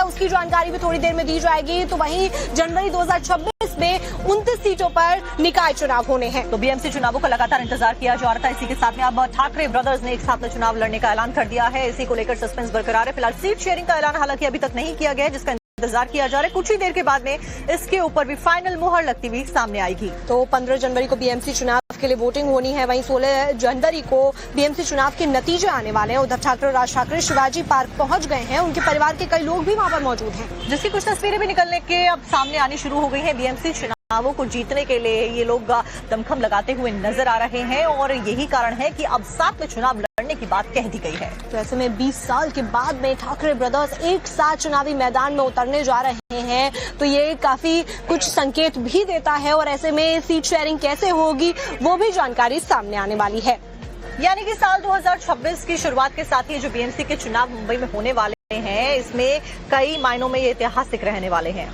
है उसकी जानकारी भी थोड़ी देर में दी जाएगी। तो वहीं जनवरी 2026 में 29 सीटों पर निकाय चुनाव होने हैं। तो बीएमसी चुनावों का लगातार इंतजार किया जा रहा था। इसी के साथ में अब ठाकरे ब्रदर्स ने एक साथ में चुनाव लड़ने का ऐलान कर दिया है। इसी को लेकर सस्पेंस बरकरार है। फिलहाल सीट शेयरिंग का ऐलान हालांकि अभी तक नहीं किया गया है, जिसका इंतजार किया जा रहा है। कुछ ही देर के बाद में इसके ऊपर भी फाइनल मुहर लगती हुई सामने आएगी। तो 15 जनवरी को बीएमसी चुनाव के लिए वोटिंग होनी है। वहीं 16 जनवरी को बीएमसी चुनाव के नतीजे आने वाले हैं। उद्धव ठाकरे और राज ठाकरे शिवाजी पार्क पहुंच गए हैं। उनके परिवार के कई लोग भी वहां पर मौजूद हैं, जिसकी कुछ तस्वीरें भी निकलने के अब सामने आनी शुरू हो गई है। बीएमसी चुनावों को जीतने के लिए ये लोग दमखम लगाते हुए नजर आ रहे हैं और यही कारण है कि अब साथ में चुनाव लड़ने की बात कह दी गई है। तो ऐसे में 20 साल के बाद में ठाकरे ब्रदर्स एक साथ चुनावी मैदान में उतरने जा रहे हैं, तो ये काफी कुछ संकेत भी देता है। और ऐसे में सीट शेयरिंग कैसे होगी वो भी जानकारी सामने आने वाली है। यानी कि साल 2026 की शुरुआत के साथ ही जो बीएमसी के चुनाव मुंबई में होने वाले हैं, इसमें कई मायनों में ये ऐतिहासिक रहने वाले हैं।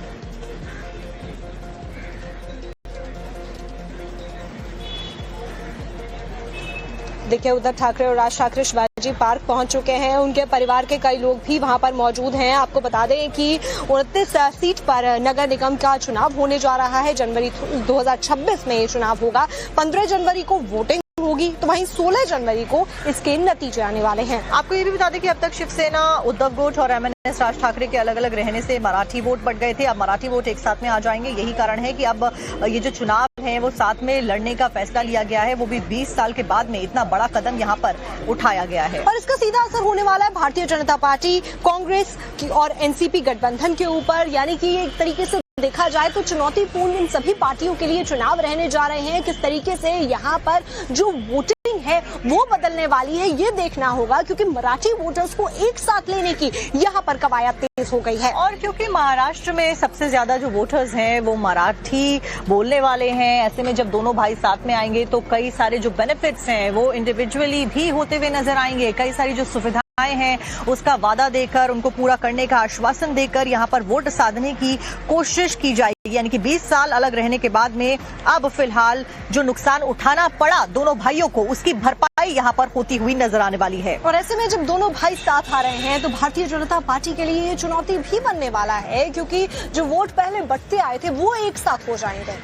देखिए, उद्धव ठाकरे और राज ठाकरे शिवाजी पार्क पहुंच चुके हैं। उनके परिवार के कई लोग भी वहां पर मौजूद हैं। आपको बता दें कि 29 सीट पर नगर निगम का चुनाव होने जा रहा है। जनवरी 2026 में ये चुनाव होगा। 15 जनवरी को वोटिंग होगी, तो वहीं 16 जनवरी को इसके नतीजे आने वाले हैं। आपको ये भी बता दें कि अब तक शिवसेना, उद्धव गुट और एमएनएस राज ठाकरे के अलग अलग रहने से मराठी वोट बढ़ गए थे। अब मराठी वोट एक साथ में आ जाएंगे। यही कारण है कि अब ये जो चुनाव है वो साथ में लड़ने का फैसला लिया गया है, वो भी 20 साल के बाद में इतना बड़ा कदम यहाँ पर उठाया गया है। और इसका सीधा असर होने वाला है भारतीय जनता पार्टी, कांग्रेस और एनसीपी गठबंधन के ऊपर। यानी कि एक तरीके से देखा जाए तो चुनौतीपूर्ण इन सभी पार्टियों के लिए चुनाव रहने जा रहे हैं। किस तरीके से यहाँ पर जो वोटिंग है वो बदलने वाली है, ये देखना होगा, क्योंकि मराठी वोटर्स को एक साथ लेने की यहाँ पर कवायद तेज हो गई है। और क्योंकि महाराष्ट्र में सबसे ज्यादा जो वोटर्स हैं वो मराठी बोलने वाले हैं, ऐसे में जब दोनों भाई साथ में आएंगे तो कई सारे जो बेनिफिट्स हैं वो इंडिविजुअली भी होते हुए नजर आएंगे। कई सारी जो सुविधा हैं उसका वादा देकर, उनको पूरा करने का आश्वासन देकर यहाँ पर वोट साधने की कोशिश की जाएगी। यानी कि 20 साल अलग रहने के बाद में अब फिलहाल जो नुकसान उठाना पड़ा दोनों भाइयों को, उसकी भरपाई यहाँ पर होती हुई नजर आने वाली है। और ऐसे में जब दोनों भाई साथ आ रहे हैं तो भारतीय जनता पार्टी के लिए ये चुनौती भी बनने वाला है, क्योंकि जो वोट पहले बंटते आए थे वो एक साथ हो जाएंगे।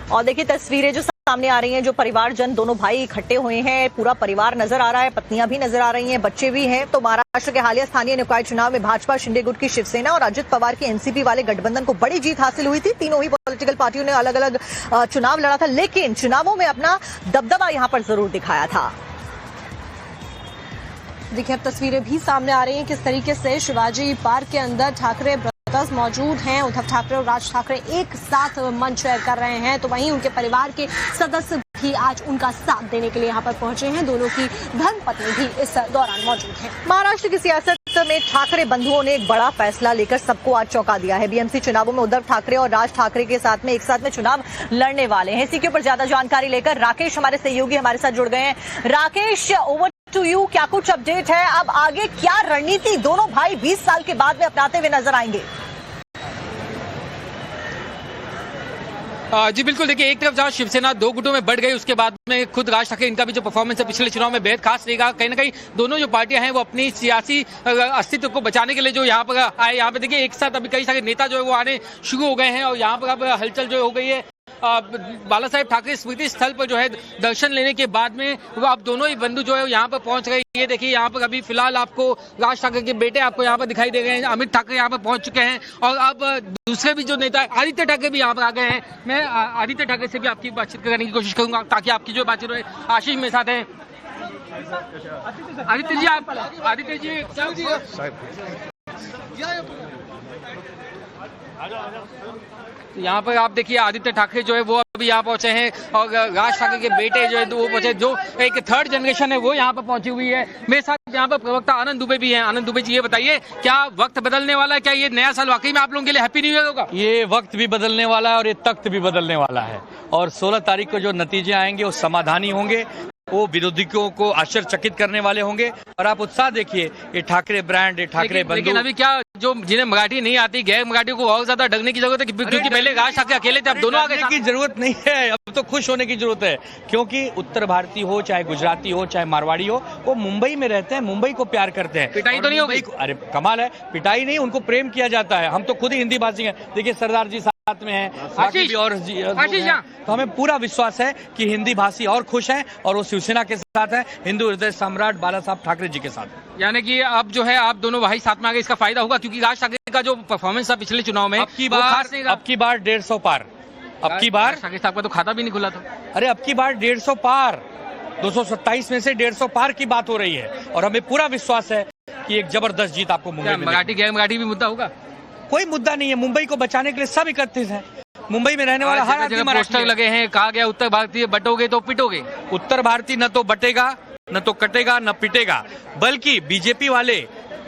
और देखिए तस्वीरें जो सामने आ रही हैं, जो परिवारजन, दोनों भाई इकट्ठे हुए हैं, पूरा परिवार नजर आ रहा है, पत्नियां भी नजर आ रही हैं, बच्चे भी हैं। तो महाराष्ट्र के हालिया स्थानीय निकाय चुनाव में भाजपा, शिंदे गुट की शिवसेना और अजित पवार की एनसीपी वाले गठबंधन को बड़ी जीत हासिल हुई थी। तीनों ही पॉलिटिकल पार्टियों ने अलग अलग चुनाव लड़ा था, लेकिन चुनावों में अपना दबदबा यहां पर जरूर दिखाया था। देखिए, अब तस्वीरें भी सामने आ रही हैं किस तरीके से शिवाजी पार्क के अंदर ठाकरे मौजूद हैं। उद्धव ठाकरे और राज ठाकरे एक साथ मंच शेयर कर रहे हैं, तो वहीं उनके परिवार के सदस्य भी आज उनका साथ देने के लिए यहाँ पर पहुंचे हैं। दोनों की धर्मपत्नी भी इस दौरान मौजूद है। महाराष्ट्र की सियासत में ठाकरे बंधुओं ने एक बड़ा फैसला लेकर सबको आज चौंका दिया है। बीएमसी चुनावों में उद्धव ठाकरे और राज ठाकरे के साथ में एक साथ में चुनाव लड़ने वाले हैं। इसी के ऊपर ज्यादा जानकारी लेकर राकेश हमारे सहयोगी हमारे साथ जुड़ गए हैं। राकेश, ओवर टू यू, क्या कुछ अपडेट है? अब आगे क्या रणनीति दोनों भाई 20 साल के बाद में अपनाते हुए नजर आएंगे? जी बिल्कुल, देखिए एक तरफ जहाँ शिवसेना दो गुटों में बढ़ गई, उसके बाद में खुद राज ठाकरे, इनका भी जो परफॉर्मेंस है पिछले चुनाव में बेहद खास रहेगा। कहीं ना कहीं दोनों जो पार्टियां हैं वो अपनी सियासी अस्तित्व को बचाने के लिए जो यहाँ पर आए, यहाँ पे देखिए एक साथ अभी कई सारे नेता जो है वो आने शुरू हो गए हैं और यहाँ पर अब हलचल जो हो गई है। बाला साहेब ठाकरे स्मृति स्थल पर जो है दर्शन लेने के बाद में वो अब दोनों ही बंधु जो है यहाँ पर पहुंच गए। ये देखिए यहाँ पर अभी फिलहाल आपको राज ठाकरे के बेटे आपको यहाँ पर दिखाई दे रहे हैं, अमित ठाकरे यहाँ पर पहुंच चुके हैं और अब दूसरे भी जो नेता आदित्य ठाकरे भी यहाँ पर आ गए हैं। मैं आदित्य ठाकरे से भी आपकी बातचीत करने की कोशिश करूंगा ताकि आपकी जो बातचीत रहे। आशीष मेरे साथ है। आदित्य जी, आप आदित्य जी यहाँ पर आप देखिए आदित्य ठाकरे जो है वो अभी यहाँ पहुंचे हैं और राज ठाकरे के बेटे जो है वो पहुंचे, जो एक थर्ड जनरेशन है वो यहाँ पर पहुंची हुई है। मेरे साथ यहाँ पर प्रवक्ता आनंद दुबे भी हैं। आनंद दुबे जी, ये बताइए क्या वक्त बदलने वाला है? क्या ये नया साल वाकई में आप लोगों के लिए हैप्पी न्यू ईयर होगा? ये वक्त भी बदलने वाला है और ये तख्त भी बदलने वाला है और 16 तारीख को जो नतीजे आएंगे वो समाधानी होंगे। वो विरोधियों को आश्चर्यचकित करने वाले होंगे। और आप उत्साह देखिए, ये ठाकरे ब्रांड, ये ठाकरे बंधु। लेकिन अभी क्या जो जिन्हें मराठी नहीं आती, गैर मराठियों को और ज्यादा डरने की जरूरत है, क्योंकि पहले राज ठाकरे अकेले थे, अब दोनों आगे की जरूरत नहीं है। अब तो खुश होने की जरूरत है, क्योंकि उत्तर भारतीय हो, चाहे गुजराती हो, चाहे मारवाड़ी हो, वो मुंबई में रहते हैं, मुंबई को प्यार करते हैं। पिटाई तो नहीं होगी? अरे कमाल है, पिटाई नहीं, उनको प्रेम किया जाता है। हम तो खुद ही हिंदी भाषी हैं। देखिए सरदार जी साथ में हैं, बाकी भी और तो हमें पूरा विश्वास है कि हिंदी भाषी और खुश हैं और वो शिवसेना के साथ हैं, हिंदू हृदय सम्राट बाला साहब ठाकरे जी के साथ। यानी कि अब जो है आप दोनों भाई साथ में आगे, इसका फायदा होगा, क्योंकि राज ठाकरे का जो परफॉर्मेंस था पिछले चुनाव में, अब की बार 150 पार। अब की बार ठाकरे साहब का तो खाता भी नहीं खुला था। अरे अब की बार 150 पार, 227 में से 150 पार की बात हो रही है। और हमें पूरा विश्वास है कि एक जबरदस्त जीत आपको मुंबई में। मराठी गैर मराठी भी मुद्दा होगा? कोई मुद्दा नहीं है। मुंबई को बचाने के लिए सब एकत्रित हैं। मुंबई में रहने वाला हर आदमी पोस्टर लगे हैं, कहा गया उत्तर भारतीय बटोगे तो पिटोगे। उत्तर भारतीय न तो बटेगा, न तो कटेगा, न पिटेगा, बल्कि बीजेपी वाले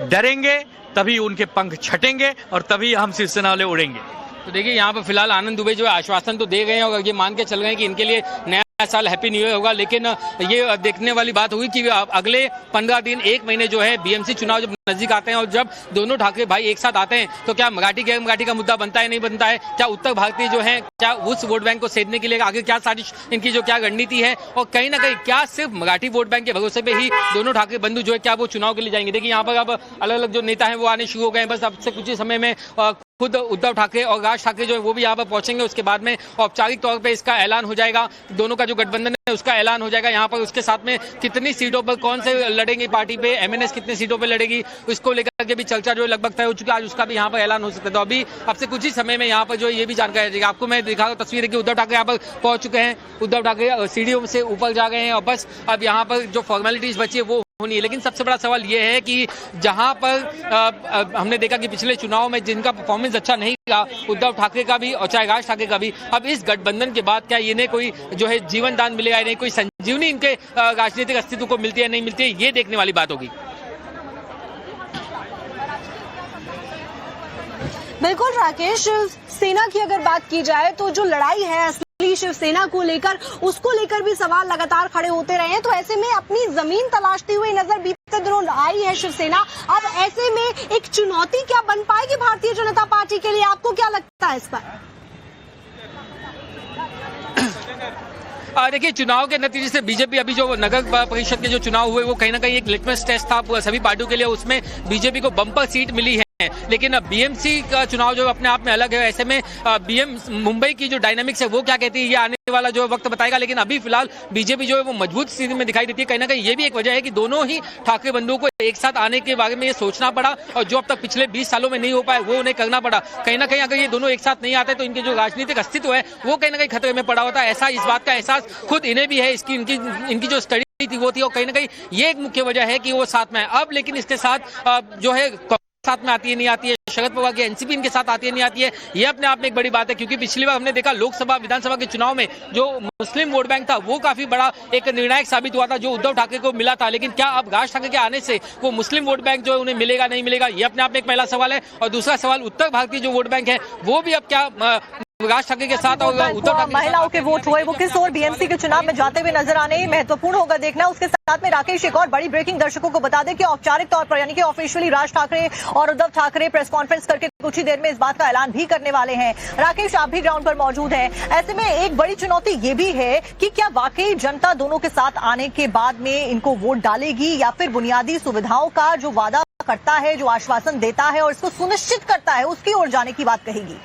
डरेंगे, तभी उनके पंख छटेंगे और तभी हम शिवसेना वाले उड़ेंगे। तो देखिए यहाँ पर फिलहाल आनंद दुबे जो है आश्वासन तो दे गए हैं और ये मान के चल गए हैं कि इनके लिए नया साल हैप्पी न्यू ईयर होगा। लेकिन ये देखने वाली बात होगी कि अगले 15 दिन, 1 महीने जो है बीएमसी चुनाव जब नजदीक आते हैं और जब दोनों ठाकरे भाई एक साथ आते हैं, तो क्या मराठी गैर मराठी का मुद्दा बनता है, नहीं बनता है? क्या उत्तर भारतीय जो है, क्या उस वोट बैंक को सेधने के लिए आगे क्या साजिश इनकी जो क्या रणनीति है, और कहीं ना कहीं क्या सिर्फ मराठी वोट बैंक के भरोसे पे ही दोनों ठाकरे बंधु जो है क्या वो चुनाव के लिए जाएंगे? देखिए यहाँ पर अब अलग अलग जो नेता है वो आने शुरू हो गए हैं। बस अब से कुछ ही समय में खुद उद्धव ठाकरे और राज ठाकरे जो है वो भी यहाँ पर पहुंचेंगे। उसके बाद में औपचारिक तौर पे इसका ऐलान हो जाएगा, दोनों का जो गठबंधन है उसका ऐलान हो जाएगा। यहाँ पर उसके साथ में कितनी सीटों पर कौन से लड़ेंगे पार्टी पे, एमएनएस कितनी सीटों पे लड़ेगी, उसको लेकर के भी चर्चा जो लगभग तय हो चुकी है। आज उसका भी यहाँ पर ऐलान हो सकता है। तो अभी अब से कुछ ही समय में यहाँ पर जो ये भी जानकारी देगा। आपको मैं दिखा तस्वीर है कि उद्धव ठाकरे यहाँ पर पहुंच चुके हैं। उद्धव ठाकरे सीढ़ियों से ऊपर जा गए हैं और बस अब यहाँ पर जो फॉर्मेलिटीज बची है वो होनी है। लेकिन सबसे बड़ा सवाल ये है कि जहां पर हमने देखा कि पिछले चुनाव में जिनका परफॉर्मेंस अच्छा नहीं रहा, उद्धव ठाकरे का भी और चाहे राज ठाकरे का भी, अब इस गठबंधन के बाद क्या इन्हें कोई जो है जीवन दान मिलेगा, इन्हें कोई संजीवनी इनके राजनीतिक अस्तित्व को मिलती है नहीं मिलती है, ये देखने वाली बात होगी। बिल्कुल राकेश, सेना की अगर बात की जाए तो जो लड़ाई है शिवसेना को लेकर, उसको लेकर भी सवाल लगातार खड़े होते रहे हैं। तो ऐसे में अपनी जमीन तलाशती हुई नजर बीते दिनों आई है शिवसेना। अब ऐसे में एक चुनौती क्या बन पाएगी भारतीय जनता पार्टी के लिए? आपको क्या लगता है इस पर? देखिए चुनाव के नतीजे से बीजेपी अभी जो नगर परिषद के जो चुनाव हुए वो कहीं ना कहीं एक लिटमस टेस्ट था सभी पार्टियों के लिए। उसमें बीजेपी को बम्पर सीट मिली है, लेकिन बीएमसी का चुनाव जो अपने आप में अलग है। ऐसे में मुंबई की जो डायनामिक्स है वो क्या कहती है ये आने वाला जो वक्त बताएगा। लेकिन अभी फिलहाल बीजेपी जो है वो मजबूत स्थिति में दिखाई देती है। कहीं ना कहीं ये भी एक वजह है कि दोनों ही ठाकरे बंधुओं को एक साथ आने के बारे में ये सोचना पड़ा और जो अब तक पिछले 20 सालों में नहीं हो पाया वो उन्हें करना पड़ा। कहीं ना कहीं अगर ये दोनों एक साथ नहीं आते तो इनके जो राजनीतिक अस्तित्व है वो कहीं ना कहीं खतरे में पड़ा होता है। ऐसा इस बात का एहसास खुद इन्हें भी है। इसकी इनकी जो स्टडी थी वो थी और कहीं ना कहीं ये एक मुख्य वजह है कि वो साथ में है अब। लेकिन इसके साथ जो है साथ में आती है नहीं आती है, शरद पवार की एनसीपी इनके साथ आती है नहीं आती है, ये अपने आप में एक बड़ी बात है। क्योंकि पिछली बार हमने देखा लोकसभा विधानसभा के चुनाव में जो मुस्लिम वोट बैंक था वो काफी बड़ा एक निर्णायक साबित हुआ था जो उद्धव ठाकरे को मिला था। लेकिन क्या अब राज ठाकरे के आने से वो मुस्लिम वोट बैंक जो है उन्हें मिलेगा नहीं मिलेगा, ये अपने आप में एक पहला सवाल है। और दूसरा सवाल उत्तर भारतीय जो वोट बैंक है वो भी अब क्या राज ठाकरे के साथ और उद्धव ठाकरे महिलाओं के वोट हुए वो किस ओर बीएमसी के चुनाव में जाते हुए नजर आने महत्वपूर्ण होगा देखना। उसके साथ में राकेश एक और बड़ी ब्रेकिंग दर्शकों को बता दें कि औपचारिक तौर पर यानी कि ऑफिशियली राज ठाकरे और उद्धव ठाकरे प्रेस कॉन्फ्रेंस करके कुछ ही देर में इस बात का ऐलान भी करने वाले हैं। राकेश आप भी ग्राउंड पर मौजूद हैं, ऐसे में एक बड़ी चुनौती ये भी है कि क्या वाकई जनता दोनों के साथ आने के बाद में इनको वोट डालेगी या फिर बुनियादी सुविधाओं का जो वादा करता है, जो आश्वासन देता है और इसको सुनिश्चित करता है उसकी ओर जाने की बात कहेगी?